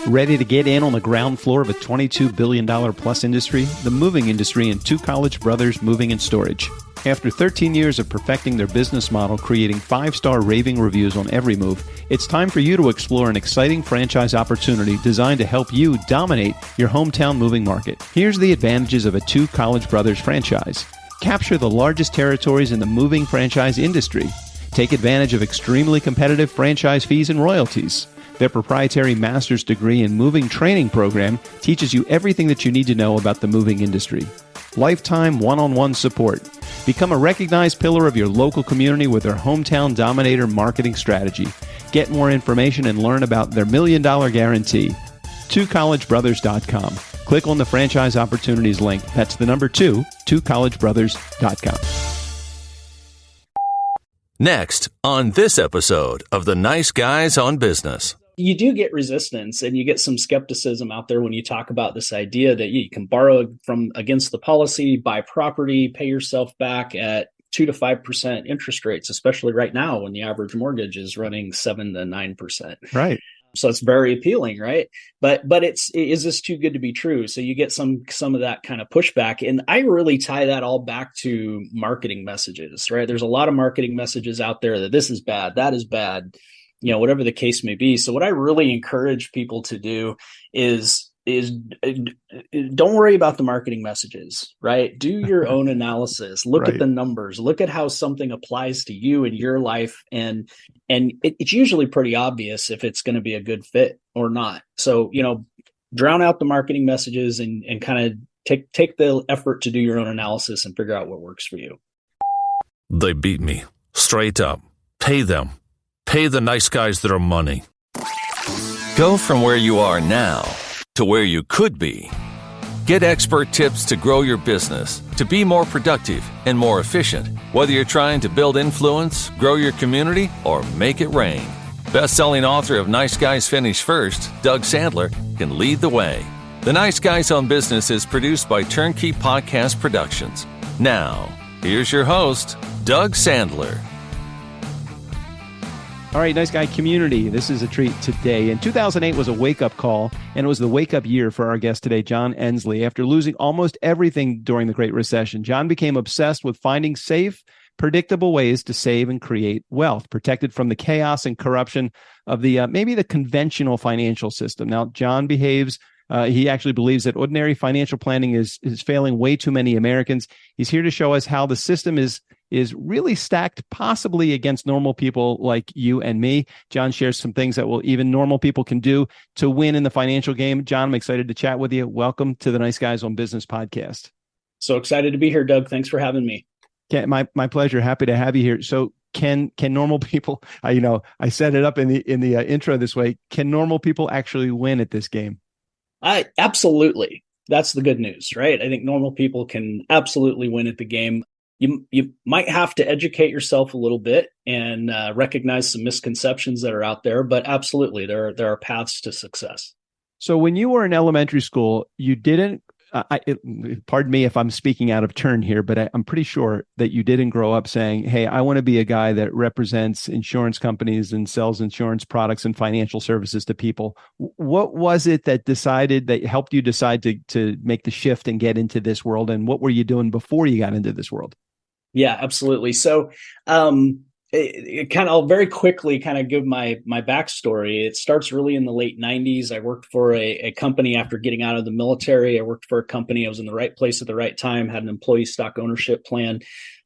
Ready to get in on the ground floor of a $22 billion plus industry? The moving industry and two college brothers moving and storage. After 13 years of perfecting their business model, creating 5-star raving reviews on every move, it's time for you to explore an exciting franchise opportunity designed to help you dominate your hometown moving market. Here's the advantages of a two college brothers franchise. Capture the largest territories in the moving franchise industry. Take advantage of extremely competitive franchise fees and royalties. Their proprietary master's degree in moving training program teaches you everything that you need to know about the moving industry. Lifetime one-on-one support. Become a recognized pillar of your local community with their Hometown Dominator marketing strategy. Get more information and learn about their $1 million guarantee. twocollegebrothers.com. Click on the franchise opportunities link. That's the number 2, twocollegebrothers.com. Next, on this episode of The Nice Guys on Business. You do get resistance and you get some skepticism out there when you talk about this idea that you can borrow from against the policy, buy property, pay yourself back at 2 to 5% interest rates, especially right now when the average mortgage is running 7 to 9%. Right. So it's very appealing, right? But is this too good to be true? So you get some of that kind of pushback. And I really tie that all back to marketing messages, right? There's a lot of marketing messages out there that this is bad, that is bad, whatever the case may be. So what I really encourage people to do is don't worry about the marketing messages, right? Do your own analysis, look at the numbers, look at how something applies to you in your life. And it's usually pretty obvious if it's going to be a good fit or not. So, drown out the marketing messages and kind of take the effort to do your own analysis and figure out what works for you. They beat me. Straight up. Pay them. Pay the nice guys their money. Go from where you are now to where you could be. Get expert tips to grow your business, to be more productive and more efficient, whether you're trying to build influence, grow your community, or make it rain. Best-selling author of Nice Guys Finish First, Doug Sandler, can lead the way. The Nice Guys on Business is produced by Turnkey Podcast Productions. Now, here's your host, Doug Sandler. All right, Nice Guy community, this is a treat today. And 2008 was a wake-up call, and it was the wake-up year for our guest today, J-Ensley. After losing almost everything during the Great Recession, John became obsessed with finding safe, predictable ways to save and create wealth, protected from the chaos and corruption of the maybe the conventional financial system. Now, John behaves he actually believes that ordinary financial planning is failing way too many Americans. He's here to show us how the system is really stacked possibly against normal people like you and me. John shares some things that even normal people can do to win in the financial game. John, I'm excited to chat with you. Welcome to the Nice Guys on Business podcast. So excited to be here, Doug. Thanks for having me. My pleasure. Happy to have you here. So can normal people, I set it up in the intro this way. Can normal people actually win at this game? Absolutely. That's the good news, right? I think normal people can absolutely win at the game. You might have to educate yourself a little bit and recognize some misconceptions that are out there, but absolutely, there are paths to success. So when you were in elementary school, you didn't, pardon me if I'm speaking out of turn here, but I'm pretty sure that you didn't grow up saying, hey, I want to be a guy that represents insurance companies and sells insurance products and financial services to people. What was it that helped you decide to make the shift and get into this world? And what were you doing before you got into this world? Yeah, absolutely. So I'll very quickly kind of give my backstory. It starts really in the late 90s. I worked for a company after getting out of the military. I worked for a company. I was in the right place at the right time, had an employee stock ownership plan.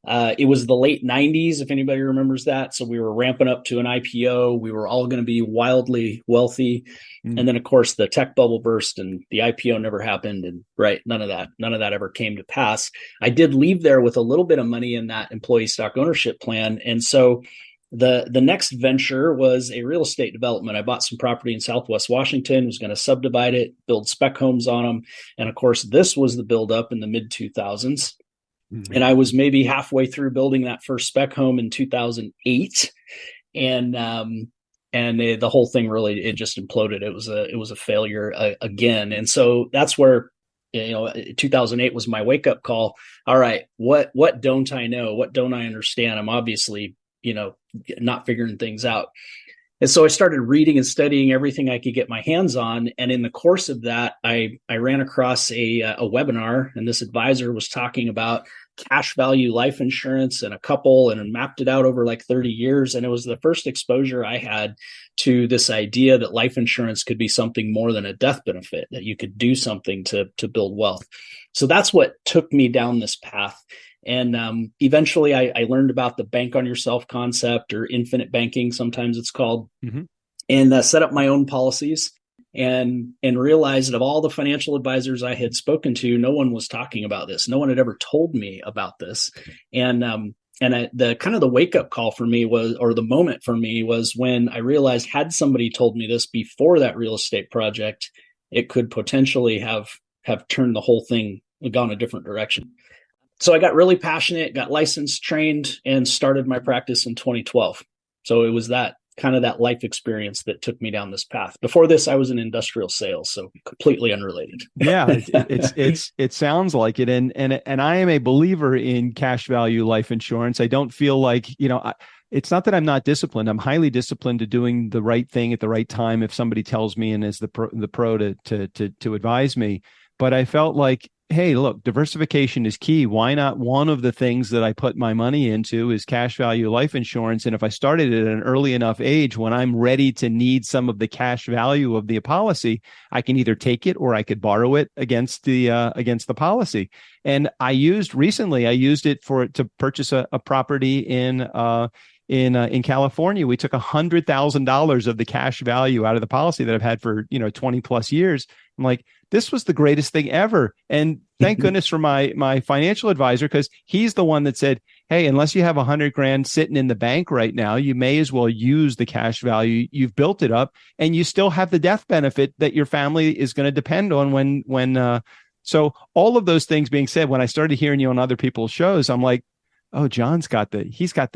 It was the late 90s, if anybody remembers that. So we were ramping up to an IPO. We were all going to be wildly wealthy. Mm-hmm. And then, of course, the tech bubble burst and the IPO never happened. And none of that ever came to pass. I did leave there with a little bit of money in that employee stock ownership plan. And so the next venture was a real estate development. I bought some property in Southwest Washington, was going to subdivide it, build spec homes on them. And of course, this was the buildup in the mid 2000s. Mm-hmm. And I was maybe halfway through building that first spec home in 2008. And the whole thing it just imploded. It was a failure again. And so that's where, 2008 was my wake up call. All right, what don't I know? What don't I understand? I'm obviously, not figuring things out. And so I started reading and studying everything I could get my hands on. And in the course of that, I ran across a webinar, and this advisor was talking about cash value life insurance and a couple, and mapped it out over like 30 years. And it was the first exposure I had to this idea that life insurance could be something more than a death benefit, that you could do something to build wealth. So that's what took me down this path. And eventually I learned about the bank on yourself concept, or infinite banking, sometimes it's called, and set up my own policies, and realized that of all the financial advisors I had spoken to, no one was talking about this. No one had ever told me about this. The kind of the wake up call for me was, or the moment for me was, when I realized, had somebody told me this before that real estate project, it could potentially have turned the whole thing, gone a different direction. So I got really passionate, got licensed, trained, and started my practice in 2012. So it was that kind of that life experience that took me down this path. Before this, I was in industrial sales, so completely unrelated. Yeah, it sounds like it, and I am a believer in cash value life insurance. I don't feel like, it's not that I'm not disciplined. I'm highly disciplined to doing the right thing at the right time if somebody tells me and is the pro to advise me. But I felt like, hey, look, diversification is key. Why not? One of the things that I put my money into is cash value life insurance. And if I started it at an early enough age, when I'm ready to need some of the cash value of the policy, I can either take it or I could borrow it against the policy. And I used it to purchase a property in California. We took $100,000 of the cash value out of the policy that I've had for 20 plus years. I'm like, this was the greatest thing ever. And thank goodness for my financial advisor, because he's the one that said, hey, unless you have $100,000 sitting in the bank right now, you may as well use the cash value. You've built it up, and you still have the death benefit that your family is going to depend on when. So all of those things being said, when I started hearing you on other people's shows, I'm like, oh, John's got the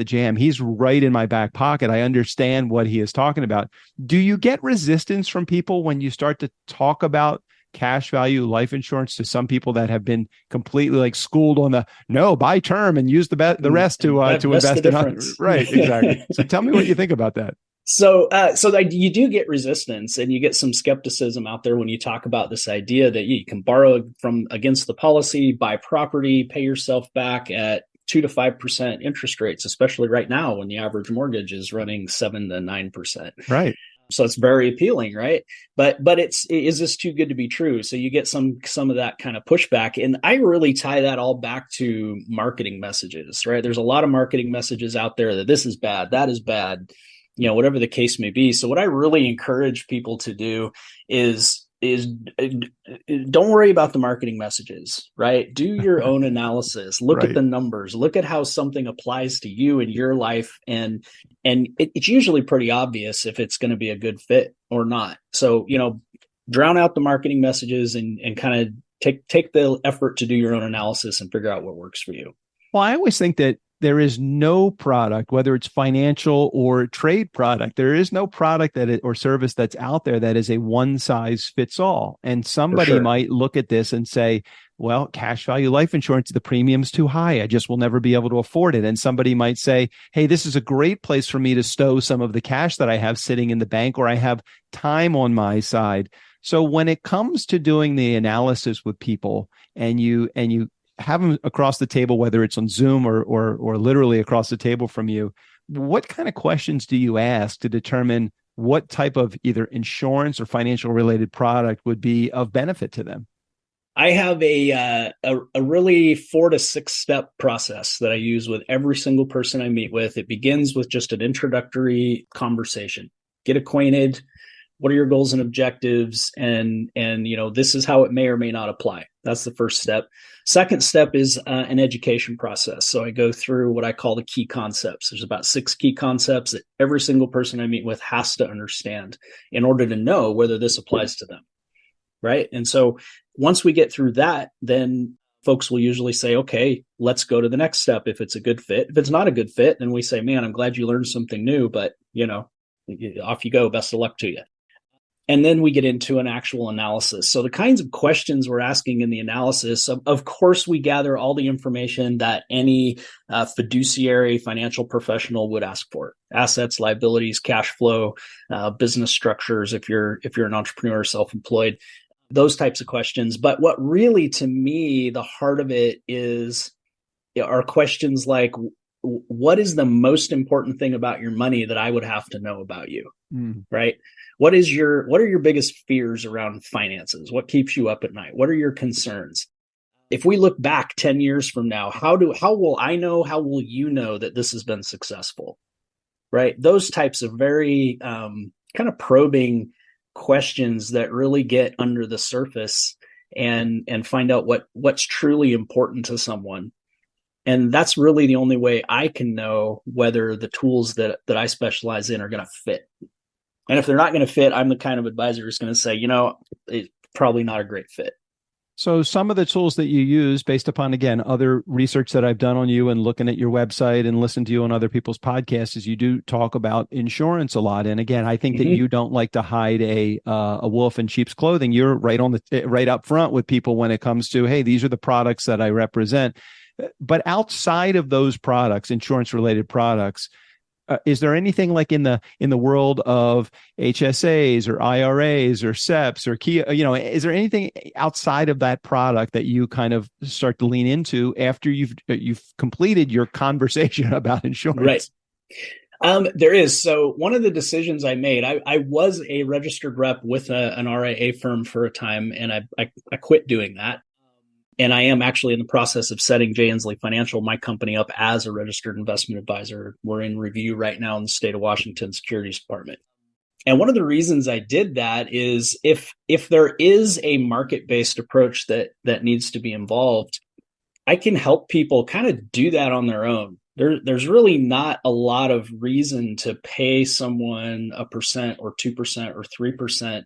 jam. He's right in my back pocket. I understand what he is talking about. Do you get resistance from people when you start to talk about cash value life insurance to some people that have been completely like schooled on buy term and use the rest to invest in? Right, exactly. So tell me what you think about that. So you do get resistance, and you get some skepticism out there when you talk about this idea that you can borrow from against the policy, buy property, pay yourself back at 2 to 5% interest rates, especially right now when the average mortgage is running 7 to 9%. Right. So it's very appealing, right? But is this too good to be true? So you get some of that kind of pushback. And I really tie that all back to marketing messages, right? There's a lot of marketing messages out there that this is bad, that is bad, whatever the case may be. So what I really encourage people to do is don't worry about the marketing messages, right? Do your own analysis, look at the numbers, look at how something applies to you in your life. And it's usually pretty obvious if it's going to be a good fit or not. So, drown out the marketing messages and kind of take the effort to do your own analysis and figure out what works for you. Well, I always think that there is no product, whether it's financial or trade product, there is no product or service that's out there that is a one size fits all. And somebody might look at this and say, well, cash value life insurance, the premium's too high. I just will never be able to afford it. And somebody might say, hey, this is a great place for me to stow some of the cash that I have sitting in the bank, or I have time on my side. So when it comes to doing the analysis with people, and you have them across the table, whether it's on Zoom or literally across the table from you, what kind of questions do you ask to determine what type of either insurance or financial related product would be of benefit to them? I have a really 4 to 6 step process that I use with every single person I meet with. It begins with just an introductory conversation. Get acquainted. What are your goals and objectives? And this is how it may or may not apply. That's the first step. Second step is an education process. So I go through what I call the key concepts. There's about 6 key concepts that every single person I meet with has to understand in order to know whether this applies to them. Right. And so once we get through that, then folks will usually say, okay, let's go to the next step if it's a good fit. If it's not a good fit, then we say, man, I'm glad you learned something new, but off you go. Best of luck to you. And then we get into an actual analysis. So the kinds of questions we're asking in the analysis, of course, we gather all the information that any fiduciary financial professional would ask for: assets, liabilities, cash flow, business structures, if you're an entrepreneur, self-employed, those types of questions. But what really, to me, the heart of it are questions like, what is the most important thing about your money that I would have to know about you? Right? What are your biggest fears around finances? What keeps you up at night? What are your concerns? If we look back 10 years from now, how will I know, how will you know that this has been successful? Right? Those types of very kind of probing questions that really get under the surface and find out what's truly important to someone. And that's really the only way I can know whether the tools that I specialize in are going to fit. And if they're not going to fit, I'm the kind of advisor who's going to say, it's probably not a great fit. So some of the tools that you use, based upon, again, other research that I've done on you and looking at your website and listening to you on other people's podcasts, is you do talk about insurance a lot. And again, I think that you don't like to hide a wolf in sheep's clothing. You're right up front with people when it comes to, hey, these are the products that I represent. But outside of those products, insurance-related products, is there anything like in the world of HSAs or IRAs or SEPs or Kia, is there anything outside of that product that you kind of start to lean into after you've completed your conversation about insurance? Right. There is. So one of the decisions I made, I was a registered rep with an RIA firm for a time, and I quit doing that. And I am actually in the process of setting J-Ensley Financial, my company, up as a registered investment advisor. We're in review right now in the state of Washington Securities Department. And one of the reasons I did that is if there is a market-based approach that needs to be involved, I can help people kind of do that on their own. There's really not a lot of reason to pay someone 1% or 2% or 3%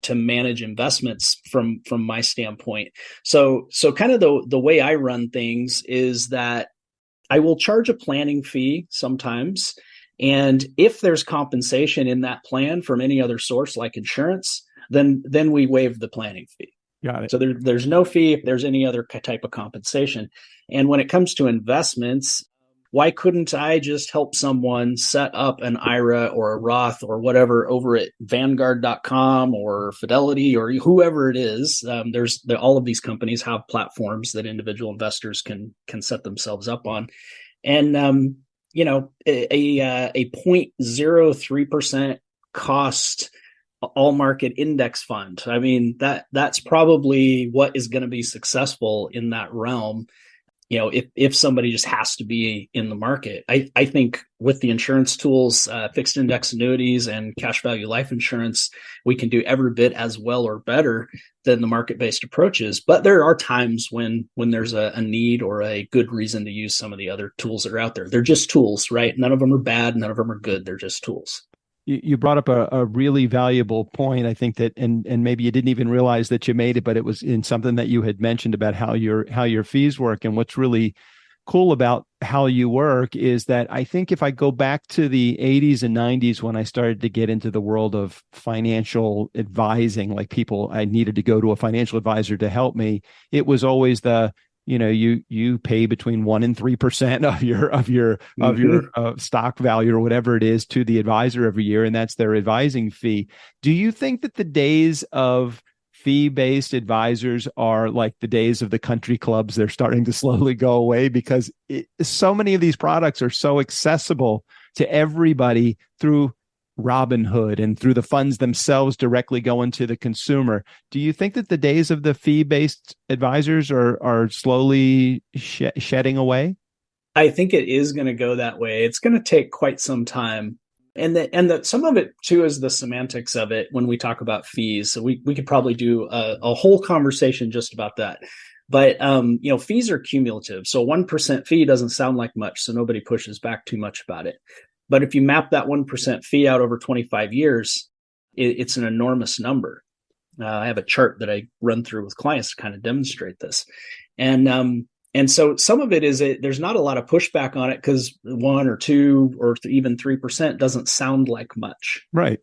to manage investments from my standpoint. So kind of the way I run things is that I will charge a planning fee sometimes. And if there's compensation in that plan from any other source like insurance, then we waive the planning fee. Got it. So there's no fee if there's any other type of compensation. And when it comes to investments, why couldn't I just help someone set up an IRA or a Roth or whatever over at Vanguard.com or Fidelity or whoever it is? All of these companies have platforms that individual investors can set themselves up on. And, a 0.03% cost all market index fund. I mean, that's probably what is going to be successful in that realm. If somebody just has to be in the market. I think with the insurance tools, fixed index annuities and cash value life insurance, we can do every bit as well or better than the market-based approaches. But there are times when there's a need or a good reason to use some of the other tools that are out there. They're just tools, right? None of them are bad. None of them are good. They're just tools. You brought up a really valuable point. I think that, and maybe you didn't even realize that you made it, but it was in something that you had mentioned about how your fees work. And what's really cool about how you work is that I think if I go back to the 80s and 90s, when I started to get into the world of financial advising, like I needed to go to a financial advisor to help me. It was always you pay between 1% and 3% of your stock value or whatever it is to the advisor every year, and that's their advising fee. Do you think that the days of fee-based advisors are like the days of the country clubs? They're starting to slowly go away because so many of these products are so accessible to everybody through Robinhood and through the funds themselves directly going to the consumer. Do you think that the days of the fee-based advisors are slowly shedding away? I think it is going to go that way. It's going to take quite some time. And that some of it too is the semantics of it when we talk about fees. So we could probably do a whole conversation just about that. But fees are cumulative. So 1% fee doesn't sound like much, so nobody pushes back too much about it. But if you map that 1% fee out over 25 years, it's an enormous number. I have a chart that I run through with clients to kind of demonstrate this. And so some of it is there's not a lot of pushback on it because 1 or 2 or even 3% doesn't sound like much. Right.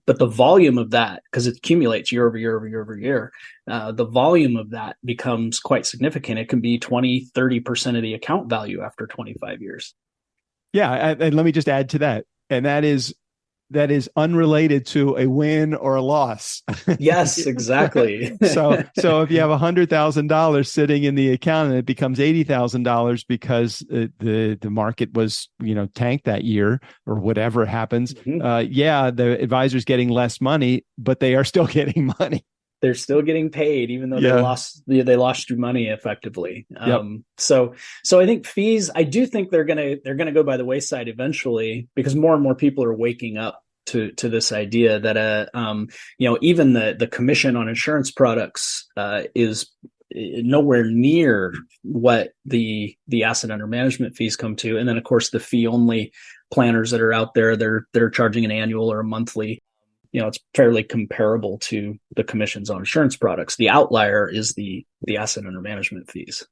But the volume of that, because it accumulates year over year over year over year, the volume of that becomes quite significant. It can be 20, 30% of the account value after 25 years. Yeah. And let me just add to that. And that is unrelated to a win or a loss. Yes, exactly. So if you have $100,000 sitting in the account and it becomes $80,000 because the market was, tanked that year or whatever happens, the advisor's getting less money, but they are still getting money. They're still getting paid, even though they lost your money effectively. Yep. So I think fees, I do think they're gonna go by the wayside eventually, because more and more people are waking up to this idea that even the commission on insurance products is nowhere near what the asset under management fees come to. And then of course the fee only planners that are out there, they're charging an annual or a monthly. It's fairly comparable to the commissions on insurance products. The outlier is the asset under management fees.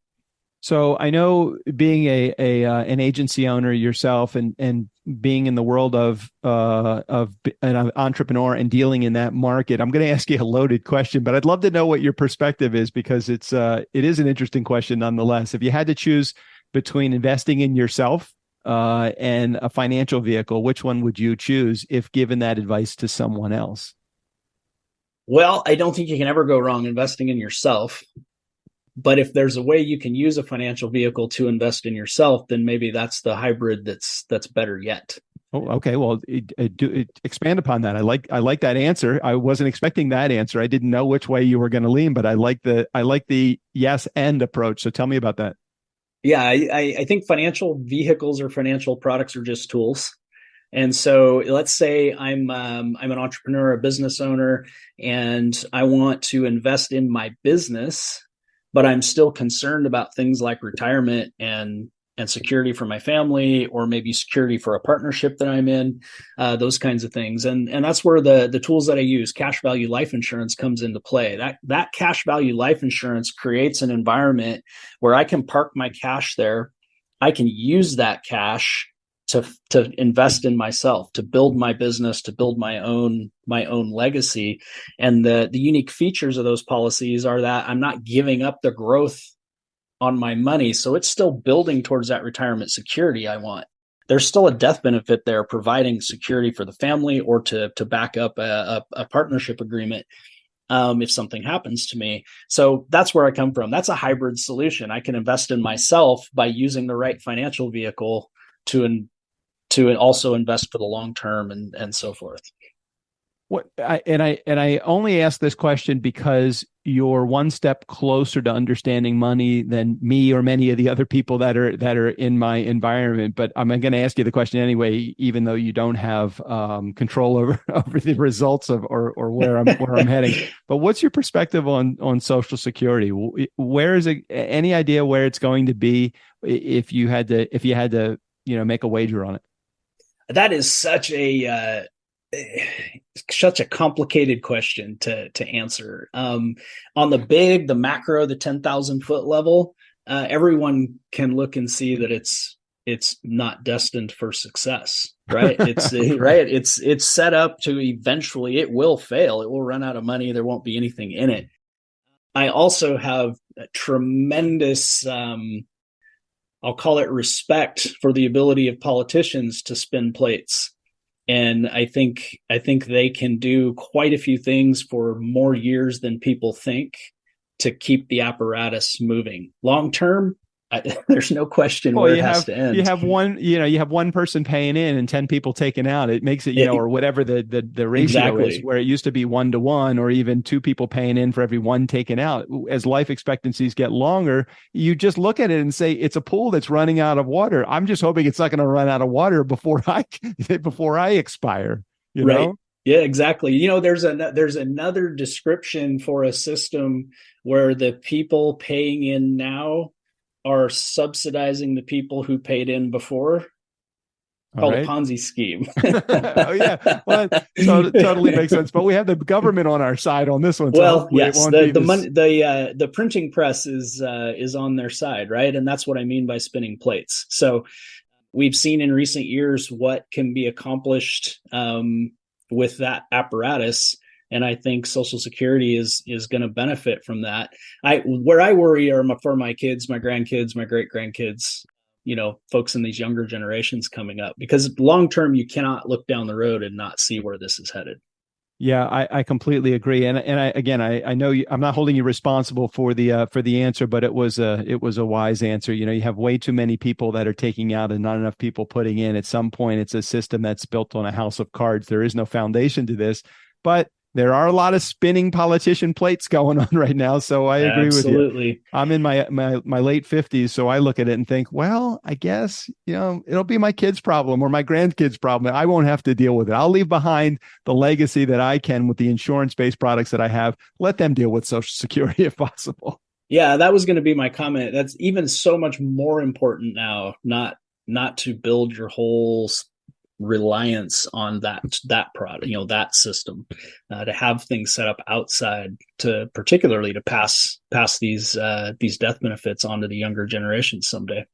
So I know, being an agency owner yourself and being in the world of an entrepreneur and dealing in that market, I'm going to ask you a loaded question, but I'd love to know what your perspective is, because it is an interesting question nonetheless. If you had to choose between investing in yourself and a financial vehicle, which one would you choose if given that advice to someone else? Well, I don't think you can ever go wrong investing in yourself. But if there's a way you can use a financial vehicle to invest in yourself, then maybe that's the hybrid that's better yet. Oh, okay. Well, expand upon that. I like that answer. I wasn't expecting that answer. I didn't know which way you were going to lean, but I like the yes and approach. So tell me about that. Yeah, I think financial vehicles or financial products are just tools. And so let's say I'm an entrepreneur, a business owner, and I want to invest in my business, but I'm still concerned about things like retirement and security for my family, or maybe security for a partnership that I'm in, those kinds of things. And that's where the tools that I use, cash value life insurance, comes into play. That cash value life insurance creates an environment where I can park my cash there. I can use that cash to invest in myself, to build my business, to build my own legacy. And the unique features of those policies are that I'm not giving up the growth on my money. So it's still building towards that retirement security I want. There's still a death benefit there, providing security for the family or to back up a partnership agreement if something happens to me. So that's where I come from. That's a hybrid solution. I can invest in myself by using the right financial vehicle to also invest for the long term and so forth. I only ask this question because you're one step closer to understanding money than me or many of the other people that are in my environment. But I'm going to ask you the question anyway, even though you don't have control over the results of or where I'm heading. But what's your perspective on Social Security? Where is it? Any idea where it's going to be if you had to make a wager on it? That is such a complicated question to answer. On the macro, the 10,000 foot level, everyone can look and see that it's not destined for success, right? It's right. It's set up to eventually, it will fail. It will run out of money. There won't be anything in it. I also have a tremendous, I'll call it respect for the ability of politicians to spin plates. And I think they can do quite a few things for more years than people think to keep the apparatus moving. Long term, there's no question where it has to end. You have one person paying in and 10 people taking out. It makes it, or whatever the ratio exactly. is, where it used to be 1-to-1, or even 2 people paying in for every one taken out. As life expectancies get longer, you just look at it and say, it's a pool that's running out of water. I'm just hoping it's not going to run out of water before I expire, right. know? Yeah, exactly. There's another description for a system where the people paying in now are subsidizing the people who paid in before, called a Ponzi scheme. Oh yeah, well, totally makes sense. But we have the government on our side on this one. So well, yes, the printing press is on their side, right? And that's what I mean by spinning plates. So we've seen in recent years what can be accomplished with that apparatus. And I think Social Security is going to benefit from that. Where I worry are for my kids, my grandkids, my great grandkids, folks in these younger generations coming up, because long term, you cannot look down the road and not see where this is headed. Yeah, I completely agree. And I know I'm not holding you responsible for the answer, but it was a wise answer. You have way too many people that are taking out and not enough people putting in. At some point, it's a system that's built on a house of cards. There is no foundation to this, but there are a lot of spinning politician plates going on right now. So I agree with you. Absolutely. I'm in my late 50s. So I look at it and think, well, I guess, it'll be my kids' problem or my grandkids' problem. I won't have to deal with it. I'll leave behind the legacy that I can with the insurance-based products that I have. Let them deal with Social Security if possible. Yeah, that was going to be my comment. That's even so much more important now, not to build your whole reliance on that product, that system, to have things set up outside particularly to pass these death benefits on to the younger generations someday.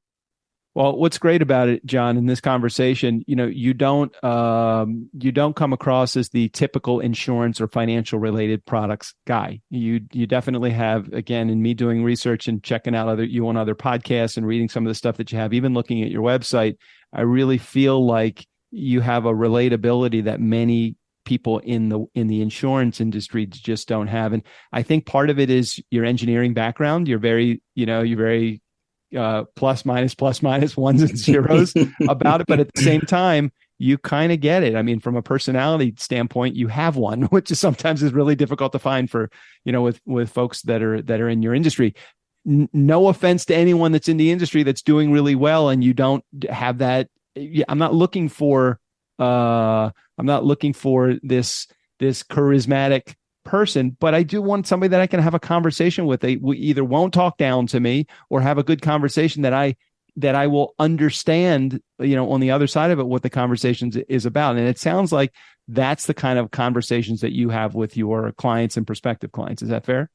Well, what's great about it, John, in this conversation, you don't come across as the typical insurance or financial related products guy. You definitely have, again, in me doing research and checking out you on other podcasts and reading some of the stuff that you have, even looking at your website, I really feel like you have a relatability that many people in the insurance industry just don't have. And I think part of it is your engineering background. You're very plus minus ones and zeros about it. But at the same time, you kind of get it. I mean, from a personality standpoint, you have one, which sometimes is really difficult to find for, with folks that are in your industry. No offense to anyone that's in the industry that's doing really well and you don't have that. I'm not looking for this charismatic person, but I do want somebody that I can have a conversation with. They either won't talk down to me or have a good conversation that I will understand, on the other side of it, what the conversation is about. And it sounds like that's the kind of conversations that you have with your clients and prospective clients. Is that fair?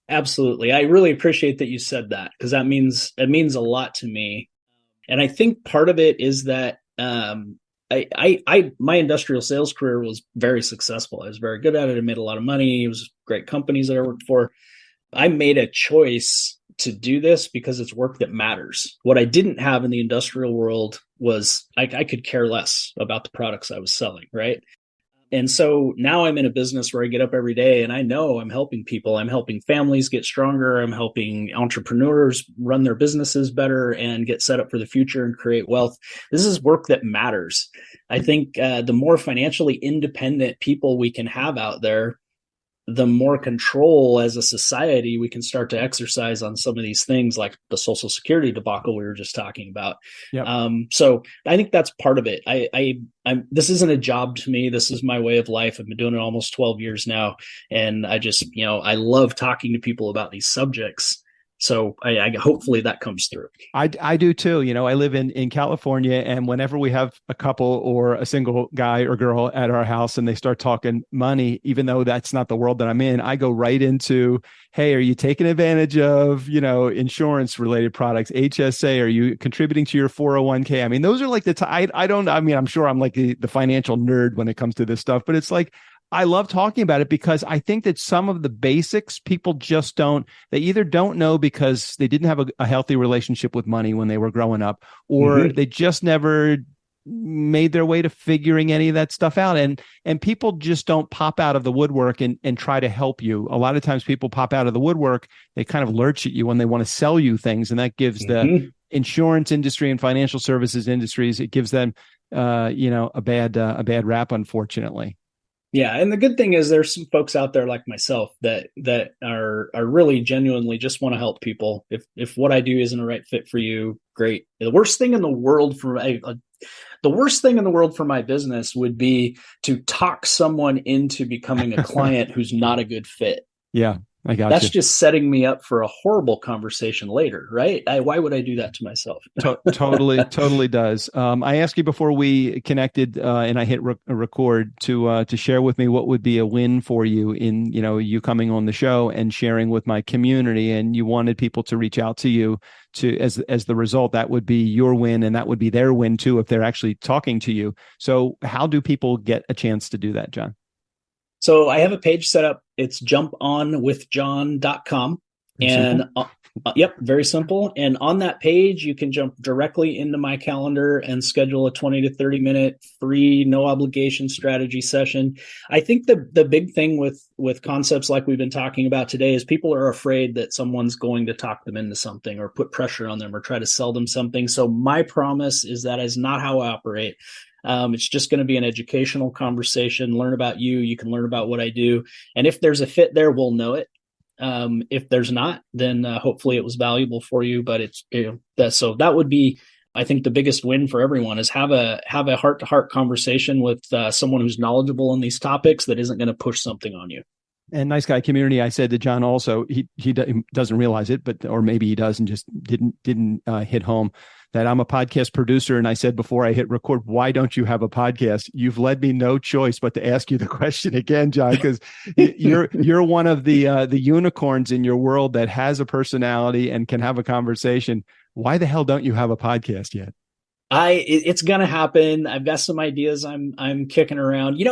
Absolutely. I really appreciate that you said that, because it means a lot to me. And I think part of it is that my industrial sales career was very successful. I was very good at it. I made a lot of money. It was great companies that I worked for. I made a choice to do this because it's work that matters. What I didn't have in the industrial world was I could care less about the products I was selling, right? And so now I'm in a business where I get up every day and I know I'm helping people. I'm helping families get stronger. I'm helping entrepreneurs run their businesses better and get set up for the future and create wealth. This is work that matters. I think the more financially independent people we can have out there, the more control as a society we can start to exercise on some of these things, like the Social Security debacle we were just talking about. Yep. So I think that's part of it. This isn't a job to me. This is my way of life. I've been doing it almost 12 years now. And I just, I love talking to people about these subjects. So I hopefully that comes through. I do too. I live in California, and whenever we have a couple or a single guy or girl at our house and they start talking money, even though that's not the world that I'm in, I go right into, hey, are you taking advantage of, insurance related products, HSA? Are you contributing to your 401k? I mean, those are like I'm sure I'm like the financial nerd when it comes to this stuff, but it's like, I love talking about it because I think that some of the basics people just they either don't know because they didn't have a healthy relationship with money when they were growing up, or they just never made their way to figuring any of that stuff out. And people just don't pop out of the woodwork and try to help you. A lot of times people pop out of the woodwork, they kind of lurch at you when they want to sell you things. And that gives the insurance industry and financial services industries, it gives them, a bad rap, unfortunately. Yeah. And the good thing is there's some folks out there like myself that are really genuinely just want to help people. If what I do isn't a right fit for you, great. The worst thing in the world for my business would be to talk someone into becoming a client who's not a good fit. Yeah. I got That's you. just setting me up for a horrible conversation later, right? Why would I do that to myself? Totally does. I asked you before we connected, and I hit record to share with me what would be a win for you in, you coming on the show and sharing with my community. And you wanted people to reach out to you as the result. That would be your win, and that would be their win too if they're actually talking to you. So how do people get a chance to do that, John? So I have a page set up. It's jumponwithjohn.com. And yep, very simple. And on that page, you can jump directly into my calendar and schedule a 20 to 30 minute free, no obligation strategy session. I think the big thing with concepts like we've been talking about today is people are afraid that someone's going to talk them into something or put pressure on them or try to sell them something. So my promise is that is not how I operate. It's just going to be an educational conversation. Learn about you. You can learn about what I do. And if there's a fit there, we'll know it. If there's not, then hopefully it was valuable for you. But so that would be, I think, the biggest win for everyone is have a heart-to-heart conversation with someone who's knowledgeable in these topics that isn't going to push something on you. And Nice Guy Community, I said to John also, he doesn't realize it, or maybe he does and just didn't hit home, that I'm a podcast producer. And I said before I hit record, why don't you have a podcast? You've led me no choice but to ask you the question again, John, because you're one of the unicorns in your world that has a personality and can have a conversation. Why the hell don't you have a podcast yet? It's gonna happen. I've got some ideas I'm kicking around.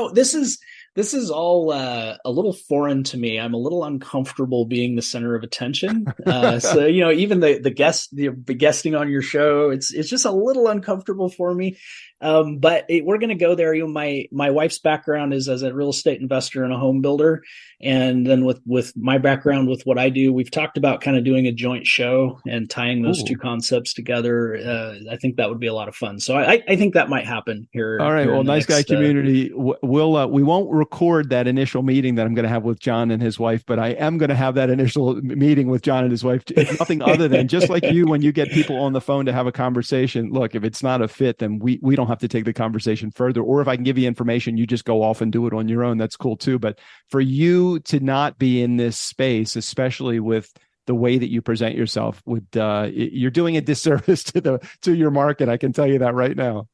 This is all a little foreign to me. I'm a little uncomfortable being the center of attention. So even the guesting on your show, it's just a little uncomfortable for me. But we're going to go there. My wife's background is as a real estate investor and a home builder, and then with my background with what I do, we've talked about kind of doing a joint show and tying those two concepts together. I think that would be a lot of fun. So I think that might happen here. All right. Well, Nice Guy Community, we won't record that initial meeting that I'm going to have with John and his wife, but I am going to have that initial meeting with John and his wife. It's nothing other than just like you, when you get people on the phone to have a conversation. Look, if it's not a fit, then we don't have to take the conversation further. Or if I can give you information, you just go off and do it on your own. That's cool too. But for you to not be in this space, especially with the way that you present yourself, you're doing a disservice to your market. I can tell you that right now.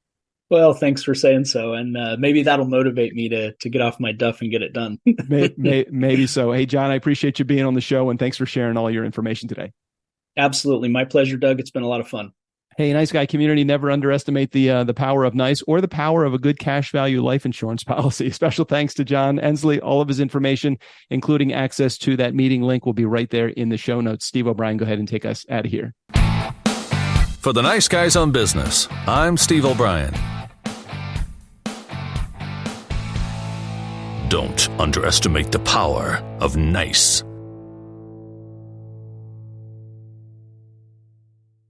Well, thanks for saying so. And maybe that'll motivate me to get off my duff and get it done. Maybe so. Hey, John, I appreciate you being on the show, and thanks for sharing all your information today. Absolutely. My pleasure, Doug. It's been a lot of fun. Hey, Nice Guy Community, never underestimate the power of nice or the power of a good cash value life insurance policy. Special thanks to J-Ensley. All of his information, including access to that meeting link, will be right there in the show notes. Steve O'Brien, go ahead and take us out of here. For the Nice Guys on Business, I'm Steve O'Brien. Don't underestimate the power of nice.